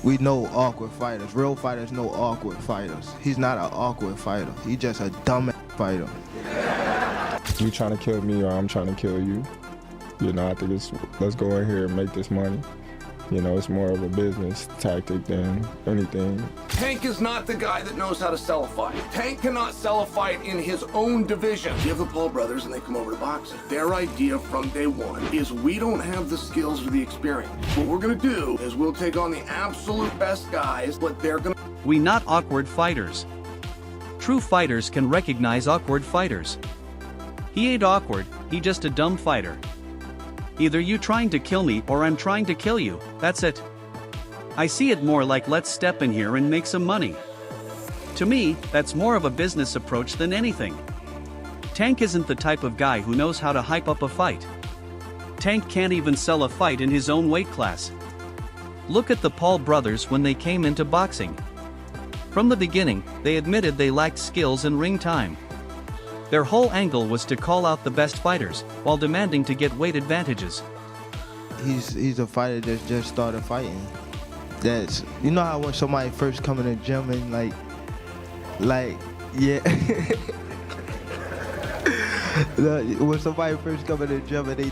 We know awkward fighters. Real fighters know awkward fighters. He's not an awkward fighter. He's just a dumb fighter. You trying to kill me or I'm trying to kill you. You know, I think let's go in here and make this money. You know, it's more of a business tactic than anything. Tank is not the guy that knows how to sell a fight. Tank cannot sell a fight in his own division. You have the Paul brothers and they come over to boxing. Their idea from day one is we don't have the skills or the experience. What we're gonna do is we'll take on the absolute best guys, but they're gonna... We not awkward fighters. True fighters can recognize awkward fighters. He ain't awkward, he just a dumb fighter. Either you trying to kill me or I'm trying to kill you, that's it. I see it more like let's step in here and make some money. To me, that's more of a business approach than anything. Tank isn't the type of guy who knows how to hype up a fight. Tank can't even sell a fight in his own weight class. Look at the Paul brothers when they came into boxing. From the beginning, they admitted they lacked skills and ring time. Their whole angle was to call out the best fighters, while demanding to get weight advantages. He's a fighter that just started fighting. That's, you know how when somebody first come in the gym and yeah. When somebody first come in the gym and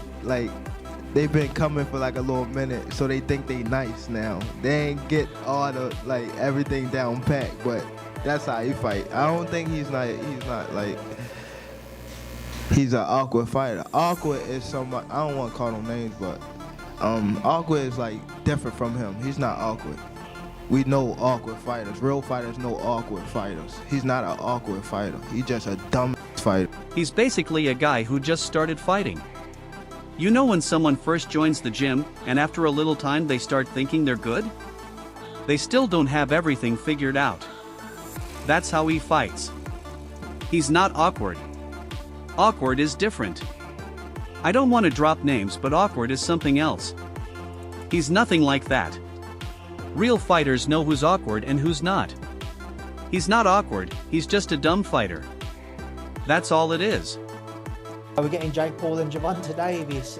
they've been coming for like a little minute, so they think they nice now. They ain't get all the, everything down pat, but that's how he fight. I don't think he's not he's an awkward fighter. Awkward is somebody, I don't want to call them names, but awkward is different from him. He's not awkward. We know awkward fighters. Real fighters know awkward fighters. He's not an awkward fighter. He's just a dumb fighter. He's basically a guy who just started fighting. You know when someone first joins the gym, and after a little time they start thinking they're good? They still don't have everything figured out. That's how he fights. He's not awkward. Awkward is different. I don't want to drop names, but awkward is something else. He's nothing like that. Real fighters know who's awkward and who's not. He's not awkward, he's just a dumb fighter. That's all it is. We're getting Jake Paul and Gervonta Davis.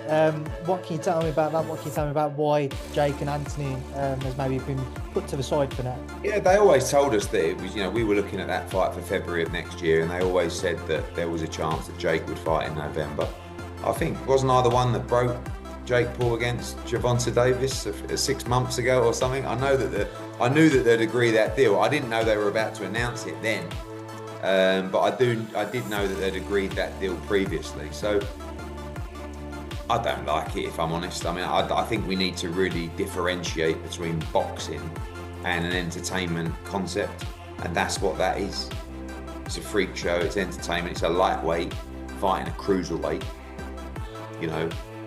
What can you tell me about that? What can you tell me about why Jake and Anthony has maybe been put to the side for now? Yeah, they always told us that it was, we were looking at that fight for February of next year, and they always said that there was a chance that Jake would fight in November. I think, wasn't I the one that broke Jake Paul against Gervonta Davis 6 months ago or something? I knew that they'd agree that deal. I didn't know they were about to announce it then. But I did know that they'd agreed that deal previously. So I don't like it, if I'm honest. I mean, I think we need to really differentiate between boxing and an entertainment concept, and that's what that is. It's a freak show, it's entertainment, it's a lightweight fighting a cruiserweight,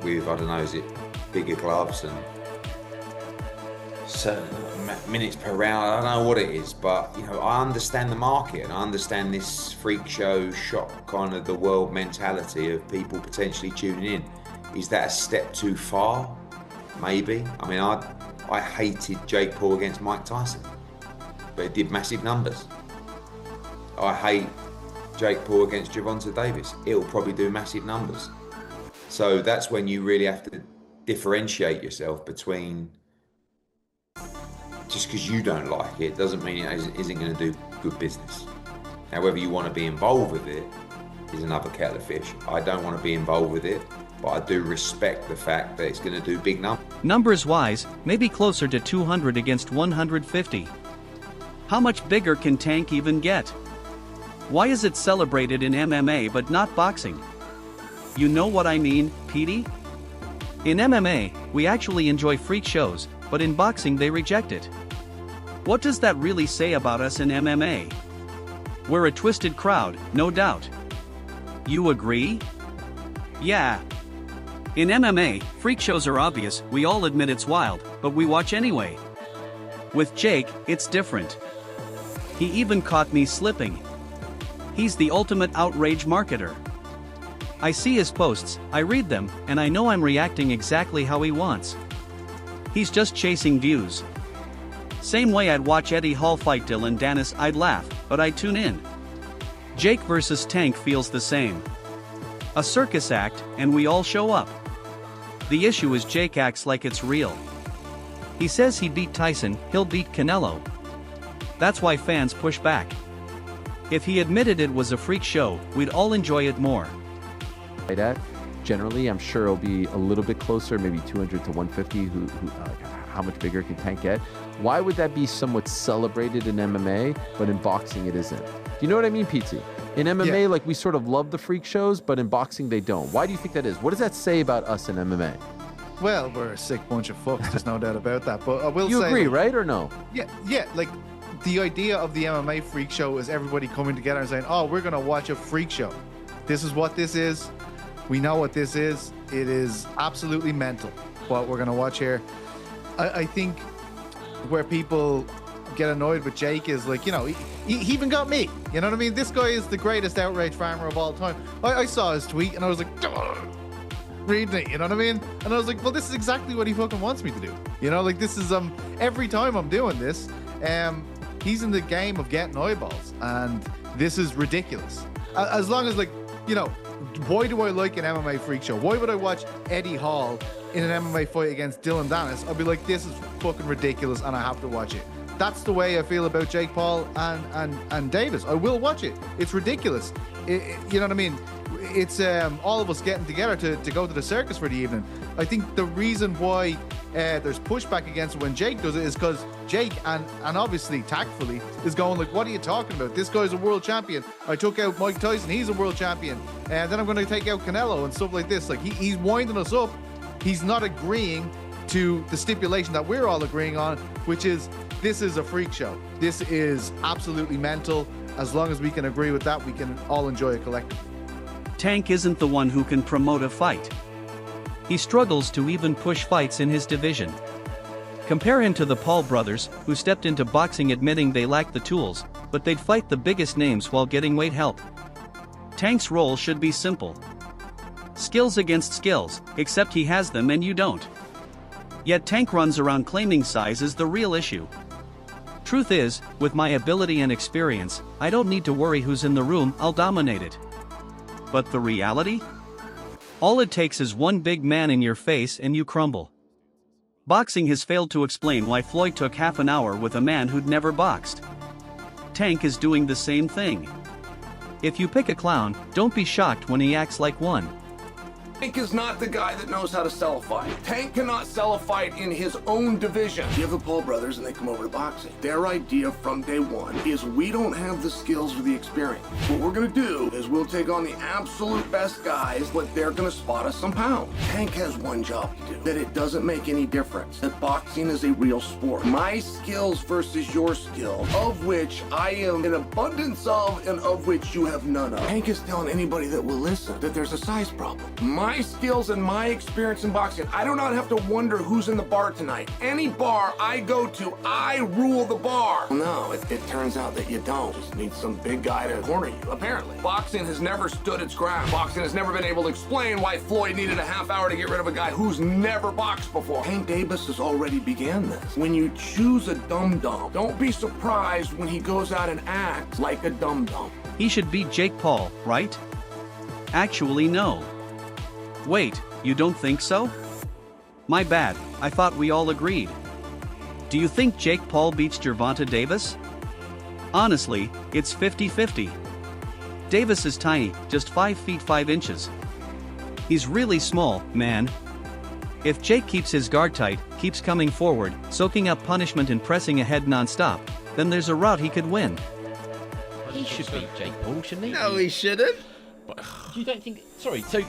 with, I don't know, is it bigger gloves and certain minutes per round. I don't know what it is, but I understand the market and I understand this freak show shock kind of the world mentality of people potentially tuning in. Is that a step too far? Maybe. I mean, I hated Jake Paul against Mike Tyson, but it did massive numbers. I hate Jake Paul against Gervonta Davis. It'll probably do massive numbers. So that's when you really have to differentiate yourself between, just because you don't like it doesn't mean it isn't going to do good business. Now, whether you want to be involved with it is another kettle of fish. I don't want to be involved with it, but I do respect the fact that it's going to do big numbers. Numbers-wise, maybe closer to 200 against 150. How much bigger can Tank even get? Why is it celebrated in MMA but not boxing? You know what I mean, Petey? In MMA, we actually enjoy freak shows, but in boxing they reject it. What does that really say about us in MMA? We're a twisted crowd, no doubt. You agree? Yeah. In MMA, freak shows are obvious, we all admit it's wild, but we watch anyway. With Jake, it's different. He even caught me slipping. He's the ultimate outrage marketer. I see his posts, I read them, and I know I'm reacting exactly how he wants. He's just chasing views. Same way I'd watch Eddie Hall fight Dylan Dennis, I'd laugh, but I'd tune in. Jake versus Tank feels the same. A circus act, and we all show up. The issue is Jake acts like it's real. He says he beat Tyson, he'll beat Canelo. That's why fans push back. If he admitted it was a freak show, we'd all enjoy it more. Generally, I'm sure it'll be a little bit closer, maybe 200 to 150. How much bigger can Tank get? Why would that be somewhat celebrated in MMA, but in boxing it isn't? Do you know what I mean, Pete? In MMA, like, we sort of love the freak shows, but in boxing they don't. Why do you think that is? What does that say about us in MMA? Well, we're a sick bunch of fucks, there's no doubt about that. But I will say... You agree, like, right, or no? Yeah, like, the idea of the MMA freak show is everybody coming together and saying, oh, we're going to watch a freak show. This is what this is. We know what this is. It is absolutely mental, what we're going to watch here. I think where people get annoyed with Jake is, like, you know, he even got me. You know what I mean? This guy is the greatest outrage farmer of all time. I saw his tweet and I was like, reading it, you know what I mean? And I was like, well, this is exactly what he fucking wants me to do. You know, like, this is, every time I'm doing this, he's in the game of getting eyeballs, and this is ridiculous. As long as, like, you know, why do I like an MMA freak show? Why would I watch Eddie Hall in an MMA fight against Dylan Dennis? I'll be like, this is fucking ridiculous and I have to watch it. That's the way I feel about Jake Paul and Davis. I will watch it. It's ridiculous. You know what I mean? It's all of us getting together to go to the circus for the evening. I think the reason why there's pushback against it when Jake does it is because Jake, and obviously tactfully, is going like, what are you talking about? This guy's a world champion. I took out Mike Tyson. He's a world champion. And then I'm going to take out Canelo and stuff like this. Like, he's winding us up. He's not agreeing to the stipulation that we're all agreeing on, which is, this is a freak show. This is absolutely mental. As long as we can agree with that, we can all enjoy it collectively. Tank isn't the one who can promote a fight. He struggles to even push fights in his division. Compare him to the Paul brothers, who stepped into boxing admitting they lacked the tools, but they'd fight the biggest names while getting weight help. Tank's role should be simple. Skills against skills, except he has them and you don't. Yet Tank runs around claiming size is the real issue. Truth is, with my ability and experience, I don't need to worry who's in the room, I'll dominate it. But the reality? All it takes is one big man in your face and you crumble. Boxing has failed to explain why Floyd took half an hour with a man who'd never boxed. Tank is doing the same thing. If you pick a clown, don't be shocked when he acts like one. Tank is not the guy that knows how to sell a fight. Tank cannot sell a fight in his own division. You have the Paul brothers and they come over to boxing. Their idea from day one is, we don't have the skills or the experience. What we're gonna do is we'll take on the absolute best guys, but they're gonna spot us some pounds. Tank has one job to do, that it doesn't make any difference, that boxing is a real sport. My skills versus your skill, of which I am in abundance of and of which you have none of. Tank is telling anybody that will listen that there's a size problem. My skills and my experience in boxing, I do not have to wonder who's in the bar tonight. Any bar I go to, I rule the bar. No, it turns out that you don't. Just need some big guy to corner you, apparently. Boxing has never stood its ground. Boxing has never been able to explain why Floyd needed a half hour to get rid of a guy who's never boxed before. Tank Davis has already began this. When you choose a dum-dum, don't be surprised when he goes out and acts like a dum-dum. He should beat Jake Paul, right? Actually, no. Wait, you don't think so? My bad, I thought we all agreed. Do you think Jake Paul beats Gervonta Davis? Honestly, it's 50-50. Davis is tiny, just 5 feet 5 inches. He's really small, man. If Jake keeps his guard tight, keeps coming forward, soaking up punishment and pressing ahead non-stop, then there's a route he could win. He should beat Jake Paul, shouldn't he? No, he shouldn't. You don't think... Sorry, so...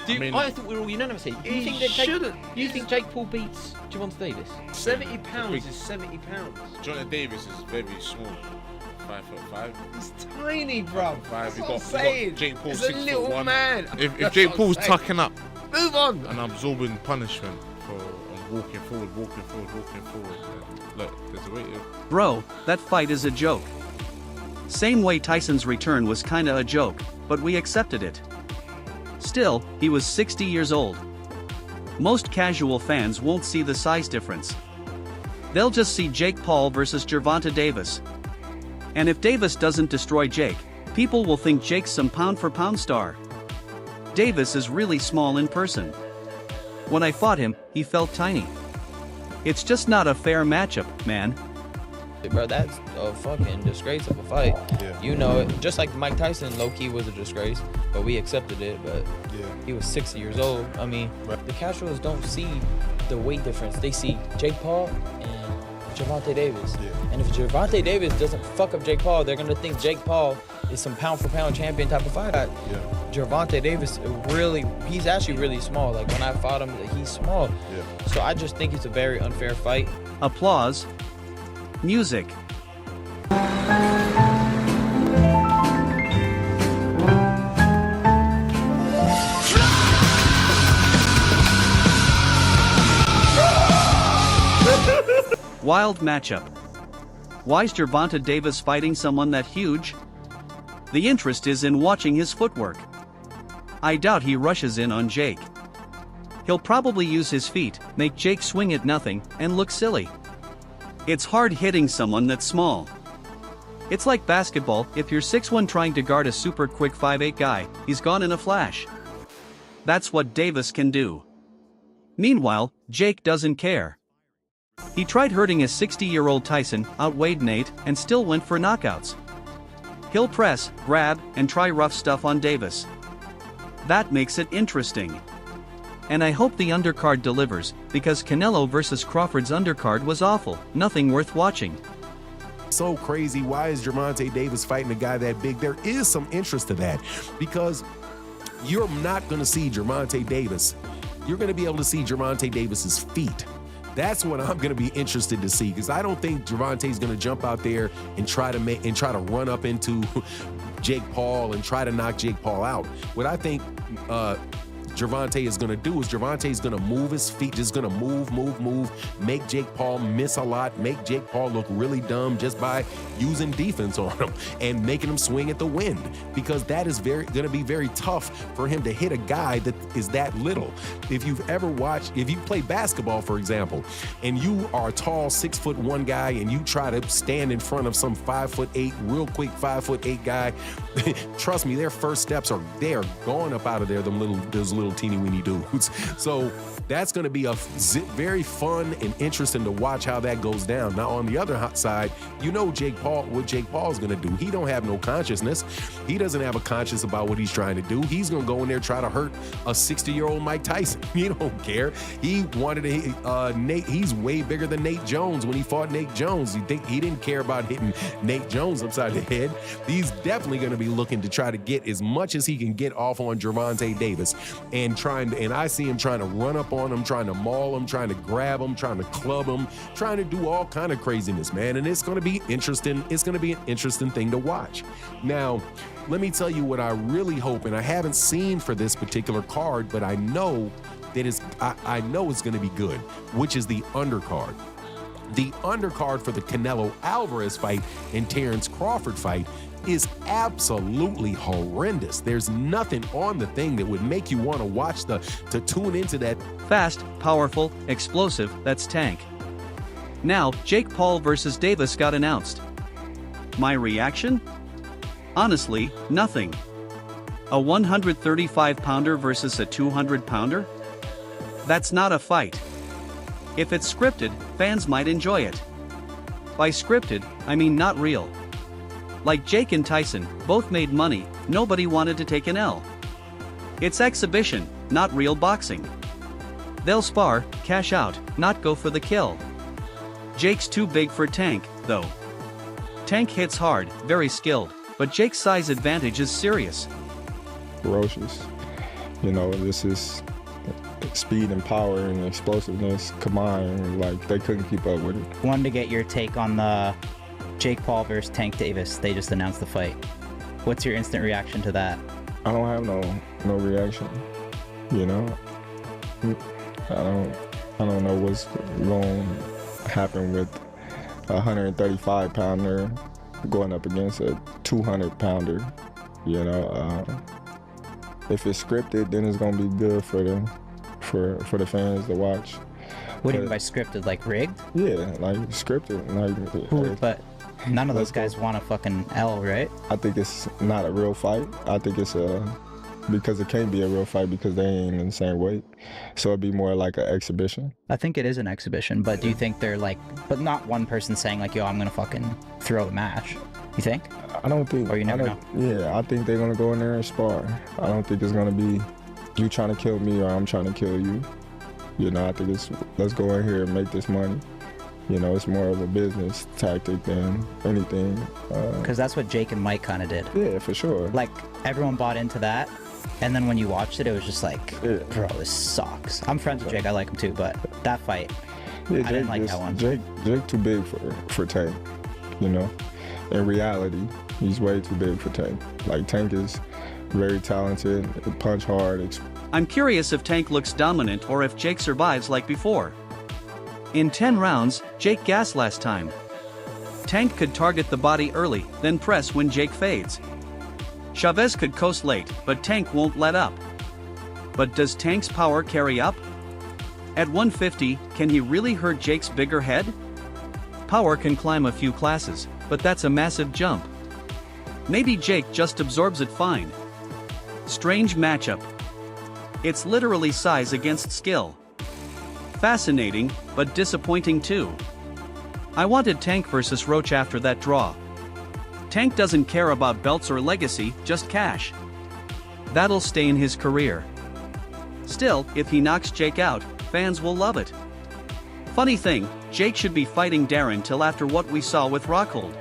I thought we were all unanimous here. You think Jake Paul beats Gervonta Davis? 70 pounds is 70 pounds. Gervonta Davis is very small. 5'5". He's tiny, bro. That's what I'm saying. Jake Paul, he's a little man. If Jake Paul's tucking up, move on, and absorbing punishment for walking forward, look, there's a way. Bro, that fight is a joke. Same way Tyson's return was kinda a joke, but we accepted it. Still, he was 60 years old. Most casual fans won't see the size difference. They'll just see Jake Paul versus Gervonta Davis. And if Davis doesn't destroy Jake, people will think Jake's some pound-for-pound star. Davis is really small in person. When I fought him, he felt tiny. It's just not a fair matchup, man. Bro, that's a fucking disgrace of a fight. Yeah. You know it. Just like Mike Tyson, low-key was a disgrace, but we accepted it. But he was 60 years old. I mean, the casuals don't see the weight difference. They see Jake Paul and Gervonta Davis. And if Gervonta Davis doesn't fuck up Jake Paul, they're gonna think Jake Paul is some pound-for-pound champion type of fighter. Gervonta Davis, he's actually really small. Like when I fought him, he's small. So I just think it's a very unfair fight. Applause. Music. Wild matchup. Why's Gervonta Davis fighting someone that huge? The interest is in watching his footwork. I doubt he rushes in on Jake. He'll probably use his feet, make Jake swing at nothing, and look silly. It's hard hitting someone that's small. It's like basketball. If you're 6'1" trying to guard a super quick 5'8" guy, he's gone in a flash. That's what Davis can do. Meanwhile, Jake doesn't care. He tried hurting a 60-year-old Tyson, outweighed Nate, and still went for knockouts. He'll press, grab, and try rough stuff on Davis. That makes it interesting. And I hope the undercard delivers, because Canelo versus Crawford's undercard was awful, nothing worth watching. So crazy. Why is Gervonta Davis fighting a guy that big? There is some interest to that, because you're not going to see Gervonta Davis. You're going to be able to see Gervonta Davis's feet. That's what I'm going to be interested to see, because I don't think Gervonta's going to jump out there and try to run up into Jake Paul and try to knock Jake Paul out. What I think Gervonta is going to do is Gervonta's going to move his feet, just going to move, make Jake Paul miss a lot, make Jake Paul look really dumb just by using defense on him and making him swing at the wind, because that is going to be very tough for him to hit a guy that is that little. If you play basketball, for example, and you are a tall 6'1" guy and you try to stand in front of some 5'8", real quick 5'8" guy, trust me, their first steps they are going up out of there, those little teeny weeny dudes. So that's going to be very fun and interesting to watch how that goes down. Now, on the other side, you know what Jake Paul's going to do. He don't have no consciousness. He doesn't have a conscience about what he's trying to do. He's going to go in there try to hurt a 60-year-old Mike Tyson. He don't care. He wanted to Nate. He's way bigger than Nate Jones. When he fought Nate Jones, he didn't care about hitting Nate Jones upside the head. He's definitely going to be looking to try to get as much as he can get off on Gervonta Davis, and I see him trying to run up on him, trying to maul him, trying to grab him, trying to club him, trying to do all kind of craziness, man. And it's going to be interesting. It's going to be an interesting thing to watch. Now, let me tell you what I really hope, and I haven't seen for this particular card, but I know that I know it's going to be good, which is the undercard. The undercard for the Canelo Alvarez fight and Terrence Crawford fight is absolutely horrendous. There's nothing on the thing that would make you want to watch to tune into that. Fast, powerful, explosive, that's Tank. Now, Jake Paul versus Davis got announced. My reaction? Honestly, nothing. A 135-pounder versus a 200-pounder? That's not a fight. If it's scripted, fans might enjoy it. By scripted, I mean not real. Like Jake and Tyson, both made money, nobody wanted to take an L. It's exhibition, not real boxing. They'll spar, cash out, not go for the kill. Jake's too big for Tank, though. Tank hits hard, very skilled, but Jake's size advantage is serious. Ferocious. This is speed and power and explosiveness combined. Like, they couldn't keep up with it. Wanted to get your take on the Jake Paul versus Tank Davis. They just announced the fight. What's your instant reaction to that? I don't have no reaction. I don't know what's going to happen with a 135-pounder going up against a 200-pounder. If it's scripted, then it's going to be good for the fans to watch. What do you mean by scripted? Like rigged? Yeah, like scripted. But none of those guys want a fucking L, right? I think it's not a real fight. I think it's because it can't be a real fight because they ain't in the same weight. So it'd be more like an exhibition. I think it is an exhibition, but do you think they're like, but not one person saying like, yo, I'm gonna fucking throw the match? You think? I don't think. Or you never know? Yeah, I think they're gonna go in there and spar. I don't think it's gonna be you trying to kill me or I'm trying to kill you. You know, I think it's let's go in here and make this money. You know, it's more of a business tactic than anything. Because that's what Jake and Mike kind of did. Yeah, for sure. Like, everyone bought into that, and then when you watched it, it was just like, bro, this sucks. I'm friends with Jake, I like him too, but that fight, yeah, I didn't like that one. Jake too big for Tank, you know? In reality, he's way too big for Tank. Like, Tank is very talented, punch hard. I'm curious if Tank looks dominant or if Jake survives like before. In 10 rounds, Jake gassed last time. Tank could target the body early, then press when Jake fades. Chavez could coast late, but Tank won't let up. But does Tank's power carry up? At 150, can he really hurt Jake's bigger head? Power can climb a few classes, but that's a massive jump. Maybe Jake just absorbs it fine. Strange matchup. It's literally size against skill. Fascinating, but disappointing too. I wanted Tank versus Roach after that draw. Tank doesn't care about belts or legacy, just cash. That'll stay in his career. Still, if he knocks Jake out, fans will love it. Funny thing, Jake should be fighting Darren till after what we saw with Rockhold.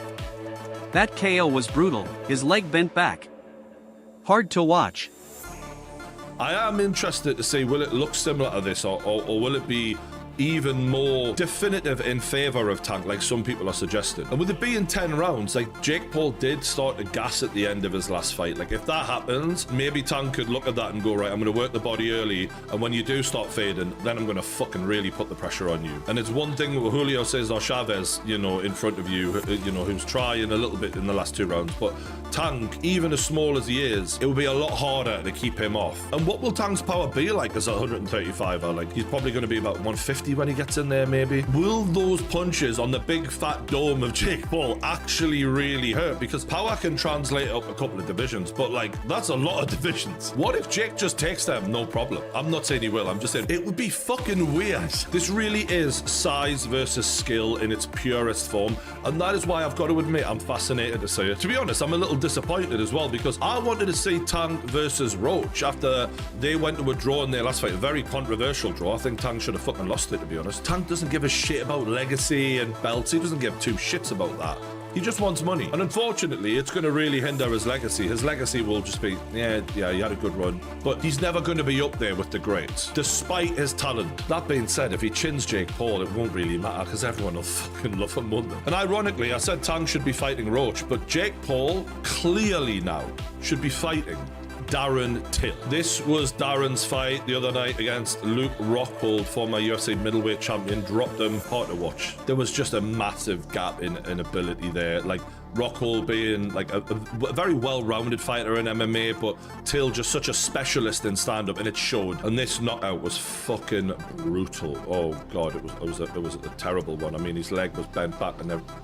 That KO was brutal, his leg bent back. Hard to watch. I am interested to see, will it look similar to this or will it be even more definitive in favor of Tank, like some people are suggesting? And with it being 10 rounds, like Jake Paul did start to gas at the end of his last fight. Like if that happens, maybe Tank could look at that and go, right, I'm going to work the body early, and when you do start fading, then I'm going to fucking really put the pressure on you. And it's one thing Julio says, or Chavez, you know, in front of you, you know, who's trying a little bit in the last 2 rounds, but Tank, even as small as he is, it will be a lot harder to keep him off. And what will Tank's power be like as a 135er? Like he's probably going to be about 150 when he gets in there, maybe. Will those punches on the big fat dome of Jake Paul actually really hurt? Because power can translate up a couple of divisions, but like that's a lot of divisions. What if Jake just takes them? No problem. I'm not saying he will, I'm just saying it would be fucking weird. This really is size versus skill in its purest form, and that is why I've got to admit I'm fascinated to see it. To be honest, I'm a little disappointed as well, because I wanted to see Tank versus Roach after they went to a draw in their last fight, a very controversial draw. I think Tank should have fucking lost it, to be honest. Tank doesn't give a shit about legacy and belts. He doesn't give 2 shits about that. He just wants money. And unfortunately, it's going to really hinder his legacy. His legacy will just be, yeah, he had a good run. But he's never going to be up there with the greats, despite his talent. That being said, if he chins Jake Paul, it won't really matter because everyone will fucking love him, won't they? And ironically, I said Tank should be fighting Roach, but Jake Paul clearly now should be fighting Darren Till. This was Darren's fight the other night against Luke Rockhold, former UFC middleweight champion. Dropped him, hard to watch. There was just a massive gap in ability there. Like Rockhold being like a very well-rounded fighter in MMA, but Till just such a specialist in stand-up, and it showed. And this knockout was fucking brutal. Oh god, it was a terrible one. I mean, his leg was bent back and everything.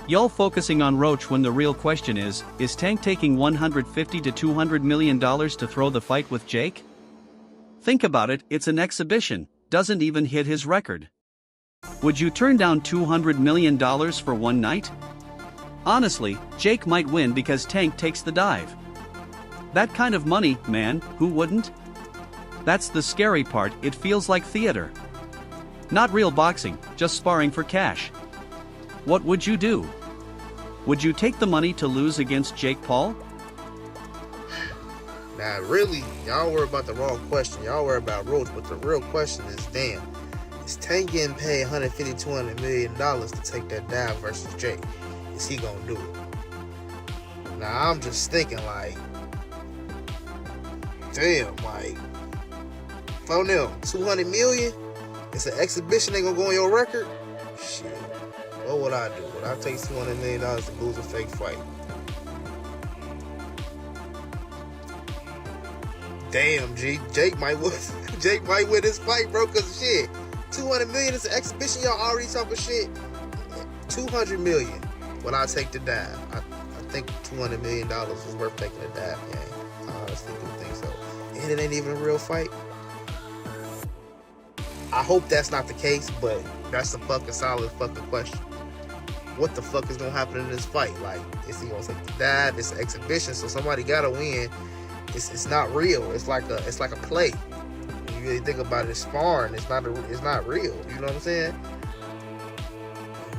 Y'all focusing on Roach when the real question is Tank taking $150 to $200 million to throw the fight with Jake? Think about it, it's an exhibition, doesn't even hit his record. Would you turn down $200 million for one night? Honestly, Jake might win because Tank takes the dive. That kind of money, man, who wouldn't? That's the scary part, it feels like theater. Not real boxing, just sparring for cash. What would you do? Would you take the money to lose against Jake Paul? Now, really, y'all worry about the wrong question. Y'all worry about Roach, but the real question is, damn, is Tank getting paid $150, $200 million to take that dive versus Jake? Is he gonna do it? Now, I'm just thinking, like, damn, like, for them, $200 million? It's an exhibition, they gonna go on your record? Shit. What would I do? Would I take $200 million to lose a fake fight? Damn, G. Jake might win this fight, bro, because shit. $200 million is an exhibition. Y'all already talking shit. $200 million. Would I take the dive? I think $200 million is worth taking a dive, gang. honestly do think so. And it ain't even a real fight. I hope that's not the case, but that's a fucking solid fucking question. What the fuck is gonna happen in this fight? Like, is he gonna take the dive? It's an exhibition, so somebody gotta win. It's not real. It's like a play. When you really think about it, it's sparring. It's not real. You know what I'm saying?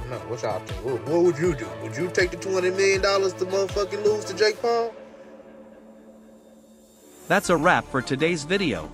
No, what y'all think? What would you do? Would you take the $200 million to motherfucking lose to Jake Paul? That's a wrap for today's video.